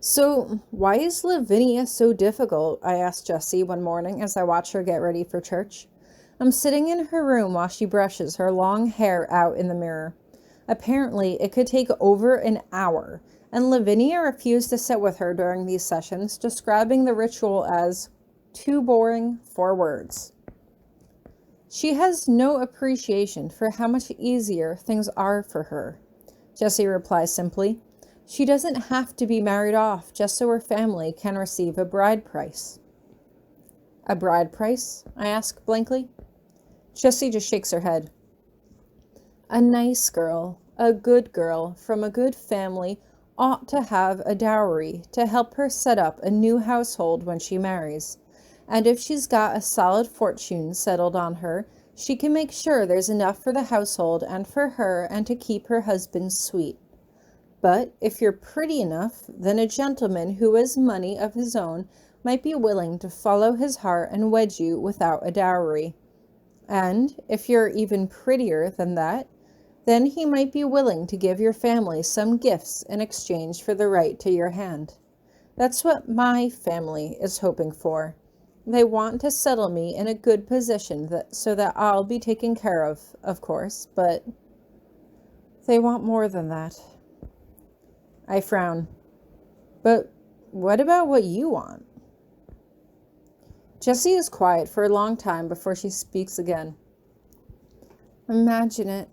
So, why is Lavinia so difficult? I asked Jessie one morning as I watched her get ready for church. I'm sitting in her room while she brushes her long hair out in the mirror. Apparently, it could take over an hour, and Lavinia refused to sit with her during these sessions, describing the ritual as too boring for words. She has no appreciation for how much easier things are for her. Jessie replies simply, she doesn't have to be married off just so her family can receive a bride price. A bride price? I ask blankly. Jessie just shakes her head. A nice girl, a good girl from a good family ought to have a dowry to help her set up a new household when she marries. And if she's got a solid fortune settled on her, she can make sure there's enough for the household and for her and to keep her husband sweet. But if you're pretty enough, then a gentleman who has money of his own might be willing to follow his heart and wed you without a dowry. And if you're even prettier than that, then he might be willing to give your family some gifts in exchange for the right to your hand. That's what my family is hoping for. They want to settle me in a good position so that I'll be taken care of course, but they want more than that. I frown. But what about what you want? Jessie is quiet for a long time before she speaks again. Imagine it.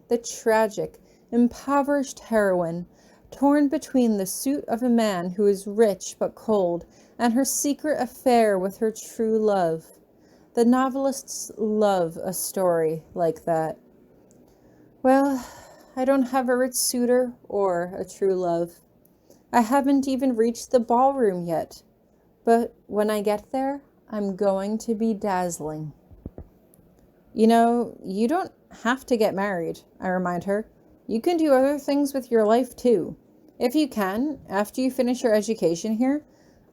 The tragic, impoverished heroine, torn between the suit of a man who is rich but cold and her secret affair with her true love. The novelists love a story like that. Well, I don't have a rich suitor or a true love. I haven't even reached the ballroom yet. But when I get there, I'm going to be dazzling. You know, you don't have to get married, I remind her. You can do other things with your life too. If you can, after you finish your education here,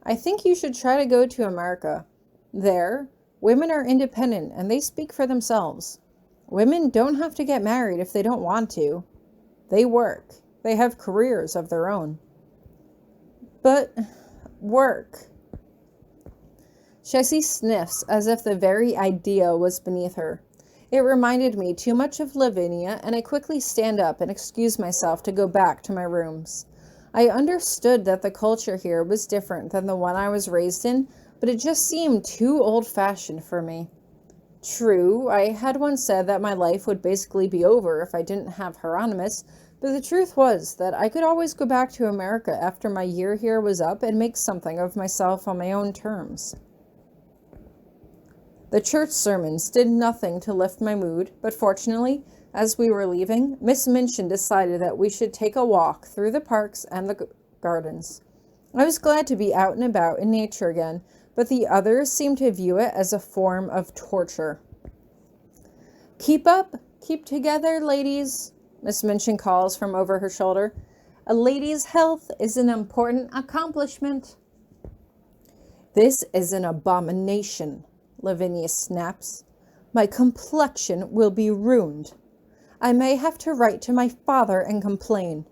I think you should try to go to America. There, women are independent and they speak for themselves. Women don't have to get married if they don't want to. They work. They have careers of their own. But work. Jessie sniffs as if the very idea was beneath her. It reminded me too much of Lavinia, and I quickly stand up and excuse myself to go back to my rooms. I understood that the culture here was different than the one I was raised in, but it just seemed too old-fashioned for me. True, I had once said that my life would basically be over if I didn't have Hieronymous, but the truth was that I could always go back to America after my year here was up and make something of myself on my own terms. The church sermons did nothing to lift my mood, but fortunately, as we were leaving, Miss Minchin decided that we should take a walk through the parks and the gardens. I was glad to be out and about in nature again, but the others seemed to view it as a form of torture. Keep together, ladies, Miss Minchin calls from over her shoulder. A lady's health is an important accomplishment. This is an abomination, Lavinia snaps. My complexion will be ruined. I may have to write to my father and complain.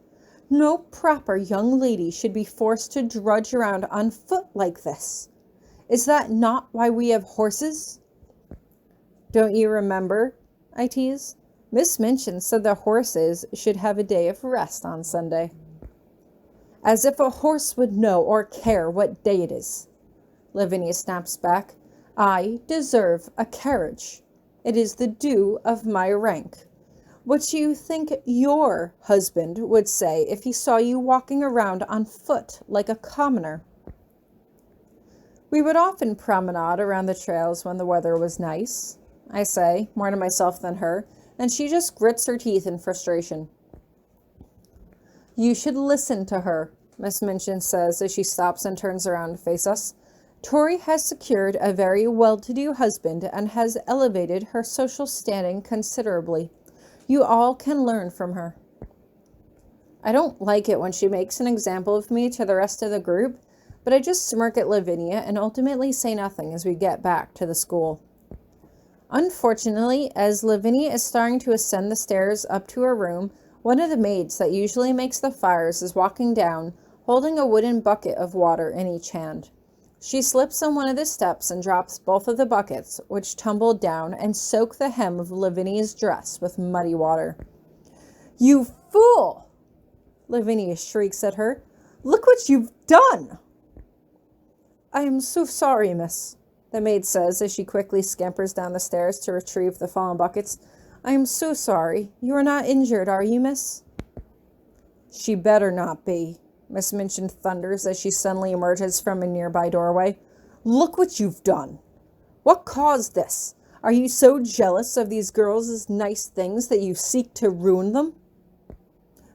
No proper young lady should be forced to drudge around on foot like this. Is that not why we have horses? Don't you remember? I tease. Miss Minchin said the horses should have a day of rest on Sunday. As if a horse would know or care what day it is. Lavinia snaps back. I deserve a carriage. It is the due of my rank. What do you think your husband would say if he saw you walking around on foot like a commoner? We would often promenade around the trails when the weather was nice, I say, more to myself than her, and she just grits her teeth in frustration. You should listen to her, Miss Minchin says as she stops and turns around to face us. Tori has secured a very well-to-do husband and has elevated her social standing considerably. You all can learn from her. I don't like it when she makes an example of me to the rest of the group, but I just smirk at Lavinia and ultimately say nothing as we get back to the school. Unfortunately, as Lavinia is starting to ascend the stairs up to her room, one of the maids that usually makes the fires is walking down, holding a wooden bucket of water in each hand. She slips on one of the steps and drops both of the buckets, which tumble down and soak the hem of Lavinia's dress with muddy water. "You fool!" Lavinia shrieks at her. "Look what you've done!" "I am so sorry, miss," the maid says as she quickly scampers down the stairs to retrieve the fallen buckets. "I am so sorry. You are not injured, are you, miss?" "She better not be," Miss Minchin thunders as she suddenly emerges from a nearby doorway. "Look what you've done. What caused this? Are you so jealous of these girls' nice things that you seek to ruin them?"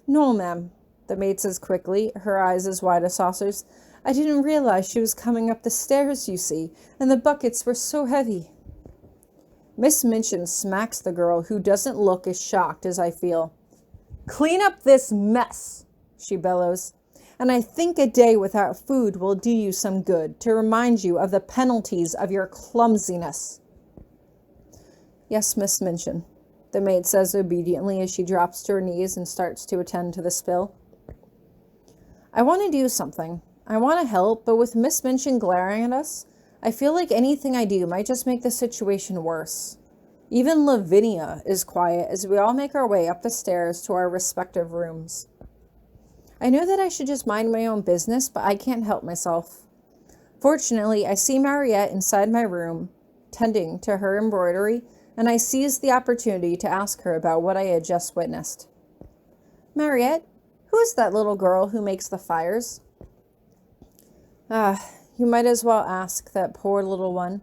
"No, ma'am," the maid says quickly, her eyes as wide as saucers. "I didn't realize she was coming up the stairs, you see, and the buckets were so heavy." Miss Minchin smacks the girl, who doesn't look as shocked as I feel. "Clean up this mess," she bellows. "And I think a day without food will do you some good, to remind you of the penalties of your clumsiness." "Yes, Miss Minchin," the maid says obediently as she drops to her knees and starts to attend to the spill. "I want to do something. I want to help, but with Miss Minchin glaring at us, I feel like anything I do might just make the situation worse." Even Lavinia is quiet as we all make our way up the stairs to our respective rooms. I know that I should just mind my own business, but I can't help myself. Fortunately, I see Mariette inside my room, tending to her embroidery, and I seize the opportunity to ask her about what I had just witnessed. "Mariette, who is that little girl who makes the fires?" You might as well ask that poor little one,"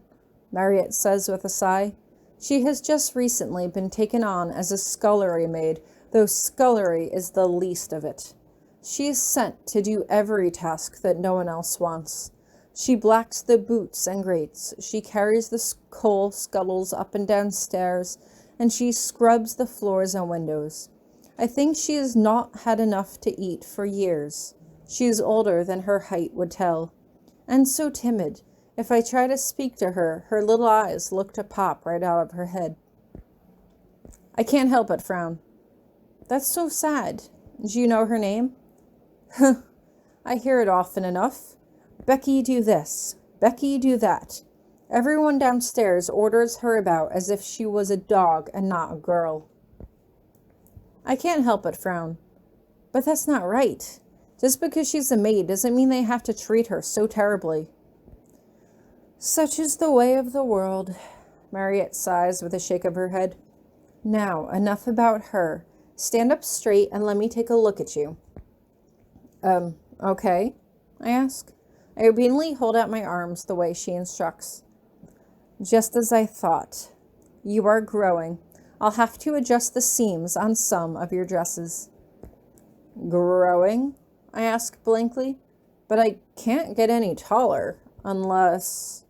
Mariette says with a sigh. "She has just recently been taken on as a scullery maid, though scullery is the least of it. She is sent to do every task that no one else wants. She blacks the boots and grates, she carries the coal scuttles up and down stairs, and she scrubs the floors and windows. I think she has not had enough to eat for years. She is older than her height would tell. And so timid. If I try to speak to her, her little eyes look to pop right out of her head." I can't help but frown. "That's so sad. Do you know her name?" "I hear it often enough. Becky do this, Becky do that. Everyone downstairs orders her about as if she was a dog and not a girl." I can't help but frown. "But that's not right. Just because she's a maid doesn't mean they have to treat her so terribly." "Such is the way of the world," Mariette sighs with a shake of her head. "Now, enough about her. Stand up straight and let me take a look at you." Okay, I ask. I obediently hold out my arms the way she instructs. "Just as I thought. You are growing. I'll have to adjust the seams on some of your dresses." "Growing?" I ask blankly. "But I can't get any taller, unless—"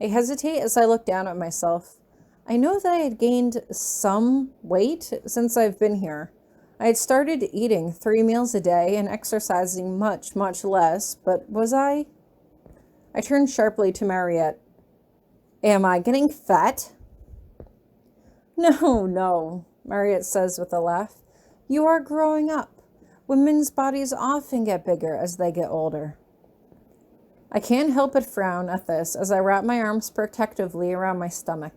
I hesitate as I look down at myself. I know that I had gained some weight since I've been here. I had started eating 3 meals a day and exercising much, much less, but was I? I turned sharply to Mariette. "Am I getting fat?" No, Mariette says with a laugh. "You are growing up. Women's bodies often get bigger as they get older." I can't help but frown at this as I wrap my arms protectively around my stomach.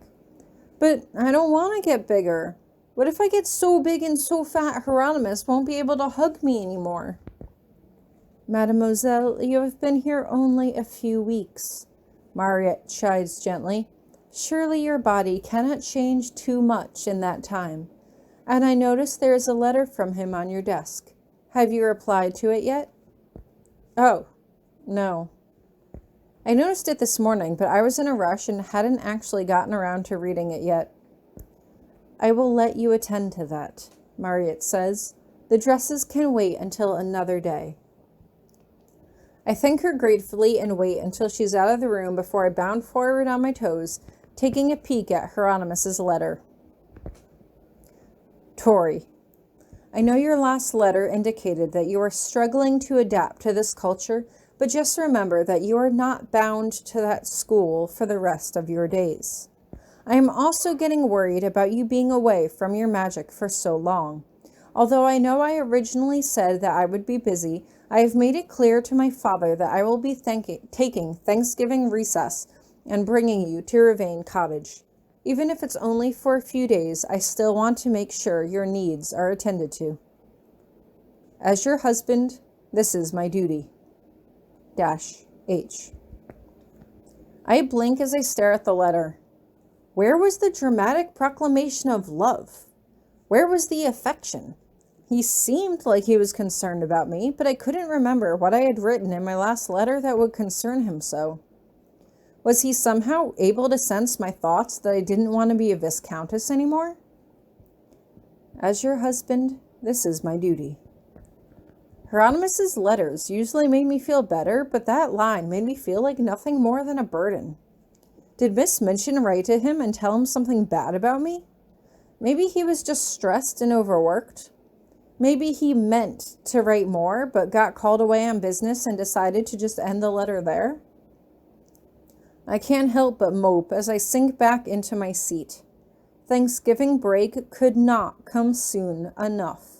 "But I don't want to get bigger. What if I get so big and so fat Hieronymous won't be able to hug me anymore?" "Mademoiselle, you have been here only a few weeks," Mariette chides gently. "Surely your body cannot change too much in that time. And I notice there is a letter from him on your desk. Have you replied to it yet?" "Oh, no. I noticed it this morning, but I was in a rush and hadn't actually gotten around to reading it yet." "I will let you attend to that," Mariette says. "The dresses can wait until another day." I thank her gratefully and wait until she's out of the room before I bound forward on my toes, taking a peek at Hieronymus's letter. "Tori, I know your last letter indicated that you are struggling to adapt to this culture, but just remember that you are not bound to that school for the rest of your days. I am also getting worried about you being away from your magic for so long. Although I know I originally said that I would be busy, I have made it clear to my father that I will be taking Thanksgiving recess and bringing you to Ravane Cottage. Even if it's only for a few days, I still want to make sure your needs are attended to. As your husband, this is my duty. H. I blink as I stare at the letter. Where was the dramatic proclamation of love? Where was the affection? He seemed like he was concerned about me, but I couldn't remember what I had written in my last letter that would concern him so. Was he somehow able to sense my thoughts that I didn't want to be a viscountess anymore? As your husband, this is my duty. Hieronymus's letters usually made me feel better, but that line made me feel like nothing more than a burden. Did Miss Minchin write to him and tell him something bad about me? Maybe he was just stressed and overworked. Maybe he meant to write more, but got called away on business and decided to just end the letter there. I can't help but mope as I sink back into my seat. Thanksgiving break could not come soon enough.